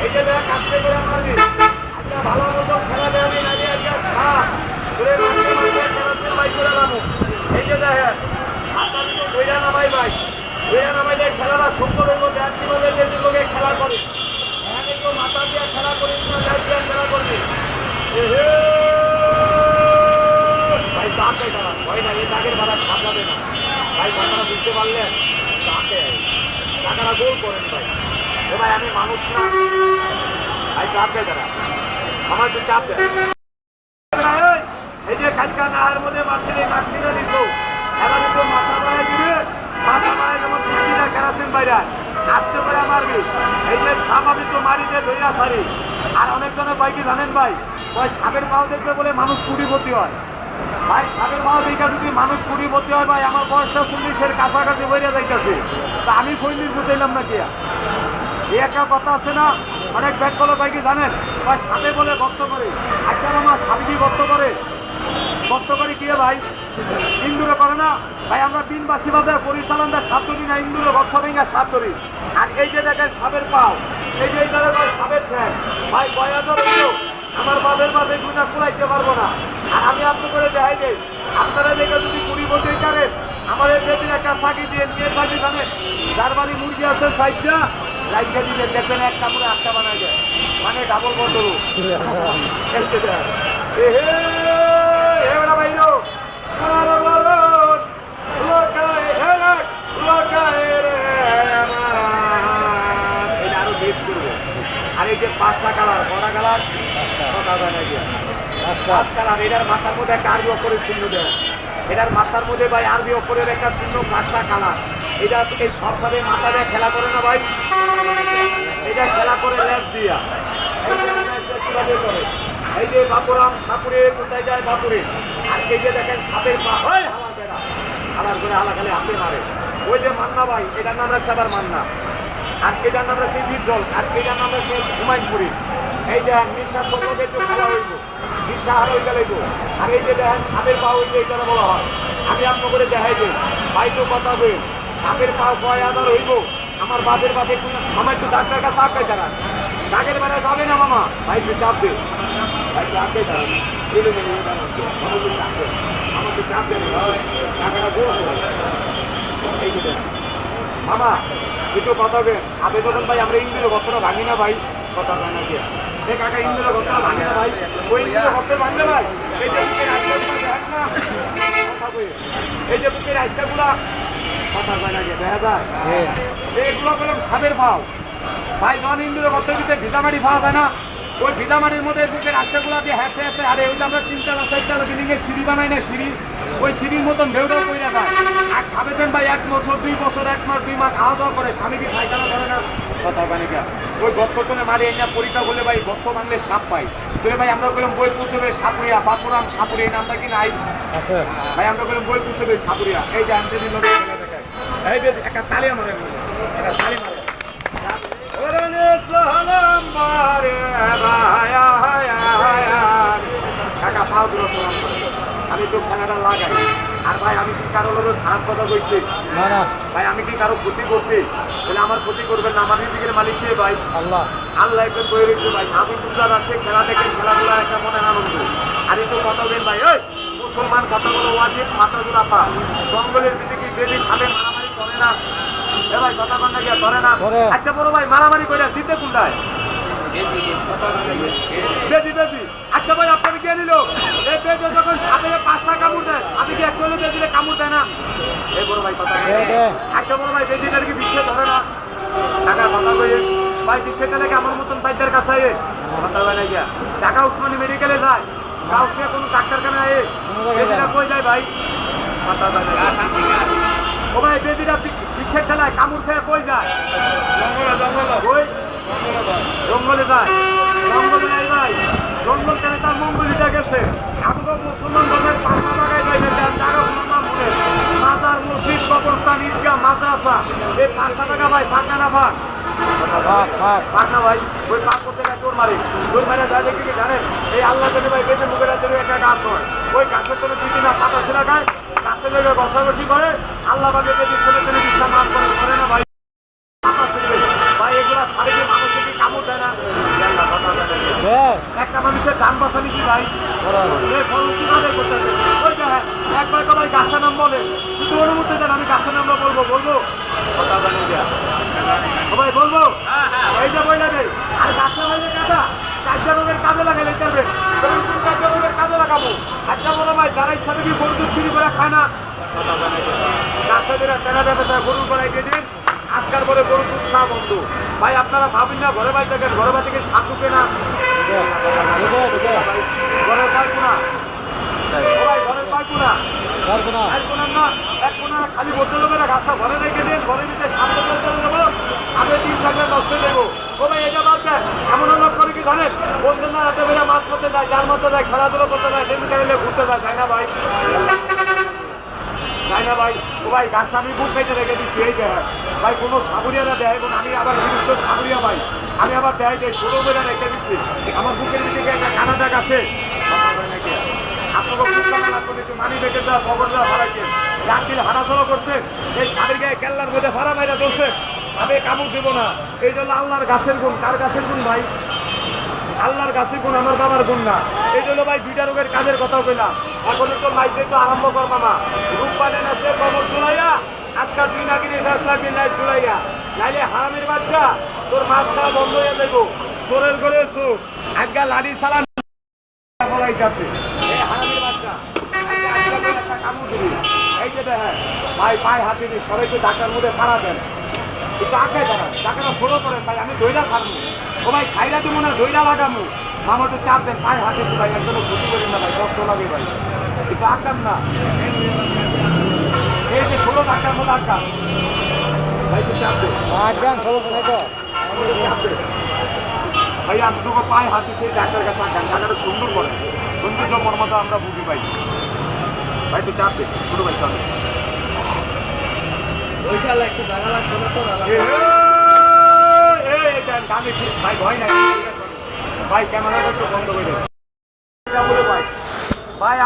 এই যে দেখ কাছে করে মারবি একটা ভালো মতো খেলা দেয়নি নাকি একটা সাপ করে মারতে মারতে খেলাচ্ছে ভাই করে নামো এই যে দেখেন সাঁতার তো বইরা নামাই ভাই বইরা নামাইলে খেলাটা সুন্দর হইব ব্যাট টিমের যে লোকে খেলা করে এখানে কেউ মাথা দিয়ে খেলা করিস না ব্যাট দিয়ে খেলা করবি ভাই দাঁতে দাঁড়ান ভয় না এই দাগের বাধা সামলাবে না ভাই কথাটা বুঝতে পারলেন দাঁতে টাকাটা গোল করেন ভাই এ ভাই আমি মানুষ না ভাই চাপ দেয় তারা আমার একটু চাপ দেয় এই যে খাটকা নাহার মধ্যে মাছিরে মাছিরে দিত এবার তো মাথা মারা দিবে মাথা মারা যেমন কুচিটা কেরাসিন বাইরা আসতে করে মারবি এই যে সাপ আমি তো মারিতে ধৈরা সারি আর অনেকজনের ভাই কি জানেন ভাই ওই সাপের পাও দেখবে বলে মানুষ কুটিপতি হয় ভাই সাপের পাও দেখা যদি মানুষ কুটিপতি হয় ভাই আমার বয়সটা 40-এর কাছাকাছি বইরা যাইতেছে তা আমি ফৈনির বুঝাইলাম না কিয়া এই একটা কথা আছে না অনেক ব্যাট বলো ভাই কি জানেন ভাই সাপে বলে গর্ত করে আচ্ছা আমার সাপে কি গর্ত করে কি ভাই ইন্দুরে করে না ভাই আমরা বিনবাসী বাজার পরিচালনটা সাপ ধরি না ইন্দুরে গর্ত ভেঙা সাপ ধরি আর এই যে দেখেন সাপের পাও এই যে এইটারে ভাই সাপের ঠ্যাং ভাই 5000 হইল আমার বাপের বাপে গুণা কুলাইতে পারবো না আর আমি আপনি করে দেখাই দেই আপনারা দেখে যদি 20 বছর করেন আমার এই বেদির একটা ফাঁকি দিয়ে নিয়ে থাকি জানেন যার বাড়ি মুরগি আছে সাইডটা লাইটটা দিলে দেখবেন এক কামড়ে 8টা বানাই যায় মানে ডাবল বটল এবার ভাই আরো বেশ করবো আর এই যে 5টা কালার কটা কালার 5 কালার এটার মাথার মধ্যে একটা আরবি অক্ষরের চিহ্ন দেয় এটার মাথার মধ্যে ভাই আরবি অক্ষরের একটা চিহ্ন 5টা কালার এটা এই সব সাথে মাথা দিয়ে খেলা করে না ভাই এটা খেলা করে ল্যাপ দিয়া কিভাবে করে এই যে বাপুরাম সাপুরে কোথায় যায় বাপুরে আর এই যে দেখেন সাপের পা হয় হালার বেড়া হালার করে হালা খালি হাতে মারে ওই যে মান্না ভাই এটার নাম রাখছে আবার মান্না আর এটার নাম রাখছে বিজল আর এটার নাম রাখছে হুমায়ুনপুরি এই যে নিঃশ্বাস সম্পর্কে একটু খেলা হইব নিঃশ্বাস আর ওইটা লাগবো আর এই যে দেখেন সাপের পা ওই যে এইটা বলা হয় আমি আপনার করে দেখাই দিই ভাই তো কথা বই সাপের পা 5000 হইব আমার বাপের বাপে আমার একটু ডাক্তার কাছে চাপ দেয় তারা ডাকের বেলা যাবে না মামা ভাই একটু চাপ দে ভাই চাপ দেয় তারা আমাকে চাপ দেয় টাকাটা বড় এই যে মামা একটু কথা হবে সাপে যখন ভাই আমরা ইন্দুরে গতটা ভাঙি না ভাই কথা হয় না গিয়া এই কাকা ইন্দুরে গতটা ভাঙি না ভাই ওই ইন্দুরে গত ভাঙলে ভাই এই যে বুকের রাস্তাগুলো দেখ না কথা কই এই যে বুকের রাস্তাগুলা কথা হয় না গিয়া দেখা যায় এগুলো বললাম সাপের পাও ভাই যখন ইন্দুরে গত দিতে ভিটামাটি পাওয়া যায় না ওই ভিটামাটির মধ্যে বুকের রাস্তাগুলো দিয়ে হ্যাঁচে হ্যাঁচে আরে ওই যে আমরা 3তলা 4তলা বিল্ডিংয়ের সিঁড়ি বানাই না সিঁড়ি ওই সিঁড়ির মতন ঢেউটাও করে যায় আর সাবেতেন ভাই 1 বছর 2 বছর 1 মাস 2 মাস আওয়া দাওয়া করে স্বামীকে ফাইখানা ধরে না কথা মানে ওই গর্ত করে মারি এনে পরীক্ষা করলে ভাই গর্ত ভাঙলে সাপ পাই বলে ভাই আমরা বললাম বই পুস্তবে সাপুরিয়া বাপুরাম সাপুরি এই নামটা কি নাই আছে ভাই আমরা বললাম বই পুস্তবে সাপুরিয়া এই যে আনতে দিল এই যে একটা তালি মারে একটা তালি মারে কাকা পাও দিল সালাম করে আমি তো খেলাটা লাগাই আর ভাই আমি কি কারো লোকের খারাপ কথা কইছি না না ভাই আমি কি কারো ক্ষতি করছি তাহলে আমার ক্ষতি করবেন না আমার রিজিকের মালিক কে ভাই আল্লাহ আল্লাহ একজন বই রয়েছে ভাই আমি দুর্গার আছে খেলা দেখে খেলাধুলা একটা মনের আনন্দ আর একটু কথা বলেন ভাই ওই মুসলমান কথাগুলো ওয়াজিব মাথা জোড়া পা জঙ্গলের দিকে কি বেশি সাথে মারামারি করে না এ ভাই কথা কন না গিয়া ধরে না আচ্ছা বড় ভাই মারামারি করে জিতে কোনটায় বেজি বেজি আচ্ছা ভাই আপনাকে কে নিল এই বেজে যখন সাপে 5টা কামড় দেয় সাপে কি একটা হলে বেজিরে কামড় দেয় না এই বড় ভাই কথা আচ্ছা বড় ভাই বেজিটার কি বিশ্বে ধরে না টাকা কথা কই ভাই বিশ্বে গেলে কি আমার মতন বাইদের কাছে কথা বলে না গিয়া ঢাকা উসমানী মেডিকেলে যায় কাউকে কোনো ডাক্তারখানা বেজিরা কই যায় ভাই কথা বলে ও ভাই বেজিরা বিশ্বের খেলায় কামড় খেয়ে কই যায় জঙ্গলে যায় জঙ্গলে নাই ভাই জঙ্গল কেন তার মঙ্গলিটা গেছে আমাদের মুসলমান ধর্মের 5টা জায়গায় যাই জায়গাগুলোর নাম বলে মাজার মসজিদ কবরস্থান ঈদগাহ মাদ্রাসা এই 5টা জায়গা ভাই ফাঁক না ফাঁক ফাঁক না ভাই ওই ফাঁক করতে গেলে তোর মারে তোর মারে যায় দেখি কি জানেন এই আল্লাহ যদি ভাই বেঁচে মুখের জন্য একটা গাছ হয় ওই গাছের জন্য 2-3 পাতা ছেড়া গায় গাছের লেগে বসাবসি করে আল্লাহ বাগে যদি ছেলে ছেলে বিশ্বাস মান করে না ভাই পাতা ছেড়ে ভাই এগুলো আপনারা শারীরিক মানসিক কামড় দেয় না একটা মানুষের যান বাঁচানি কি ভাই একবার তো ভাই গাছটার নাম বলে যদি অনুমতি দেন আমি গাছের নামটা বলবো কথা জানি সবাই বলবো এই যে বইলা দেয় আর গাছটা ভাই কাটা 4 রোগের কাজে লাগাইলে করবে 4 রোগের কাজে লাগাবো আচ্ছা বলো ভাই যারা হিসাবে কি গরু দুধ চুরি করে খায় না গাছটা দিলে তেনা দেবে গরুর গলায় দিয়ে দিন আজকাল বলে গরু দুধ খাওয়া বন্ধু ভাই আপনারা ভাবেন না ঘরে বাড়ি থাকেন ঘরে বাড়ি থেকে সাপ ঢুকে না ঘরের পাইবো না সবাই ঘরের পাইবো না এক কোনা খালি বলতে দেবে না গাছটা ঘরে রেখে দিন ঘরের ভিতরে সামনে বলতে দেবো সামনে 3 টাকা নষ্ট দেবো ও ভাই এটা বাদ দেন এমন লোক করে কি জানেন বলতেন না রাতে বেলা মাছ করতে যায় যার মধ্যে যায় খেলাধুলো করতে যায় ডেমিটা গেলে ঘুরতে যায় তাই না ভাই তাই না ভাই ও ভাই গাছটা আমি বুক খাইতে রেখে দিচ্ছি এই দেয় ভাই কোনো সাগরিয়ারা দেয় এবং আমি আবার বিরুদ্ধ সাগরিয়া ভাই আমি আবার দেয় যে ষোলো করে রেখে দিচ্ছি আমার বুকের দিকে একটা কানা দাগ আছে আপনাকে মানি বেঁকে দেওয়া খবর দেওয়া হারাইছে যাত্রীর হারাচলা করছে এই সাদের গায়ে কেল্লার মধ্যে সারা মাইরা চলছে সাবে কামড় দেবো না এই জন্য আল্লাহর গাছের গুণ কার গাছের গুণ ভাই আল্লাহর গাছের গুণ আমার বাবার গুণ না এই জন্য ভাই 2টা রোগের কাজের কথাও কইলাম এখন তো মাইকে তো আরম্ভ কর মামা রূপ বানেন আছে কমর তোলাইয়া আজকাল 2 নাগিনি 10 লাখ লাইট তোলাইয়া নাইলে হারামের বাচ্চা তোর মাছ খাওয়া বন্ধ হয়ে যাবো চোরের ঘরে চোর আজ্ঞা লাড়ি চালান বলাইতেছে এই হারামের বাচ্চা এই যে হ্যাঁ ভাই পায়ে হাতে দিই সবাইকে ডাক্তার মধ্যে ফাড়া দেন একটু আঁকায় দাঁড়ান ডাক্তারটা ছোটো করেন ভাই আমি দইটা ছাড়বো ও ভাই সাইডা দিব না দইটা লাগামো মামা একটু চাপ দেন পায়ে হাঁটেছি ভাই একজনের ক্ষতি করেন না ভাই কষ্ট লাগে ভাই একটু আঁকান না এই যে ছোটো ডাক্তার মধ্যে আঁকান ভাই একটু চাপ দেন আজ্ঞান সমস্যা নেই তো চাপ দেন ভাই আমি তোকে পায়ে হাতে সেই ডাক্তার কাছে আঁকান ডাক্তারটা সুন্দর করে সৌন্দর্য মর্মতা আমরা বুঝি পাই ভাই একটু চাপ দেন ছোটো ভাই চলে একটু জায়গা লাগছে না তো ভাই ভয় নাই ভাই ক্যামেরাটা একটু বন্ধ করে দেন ভাই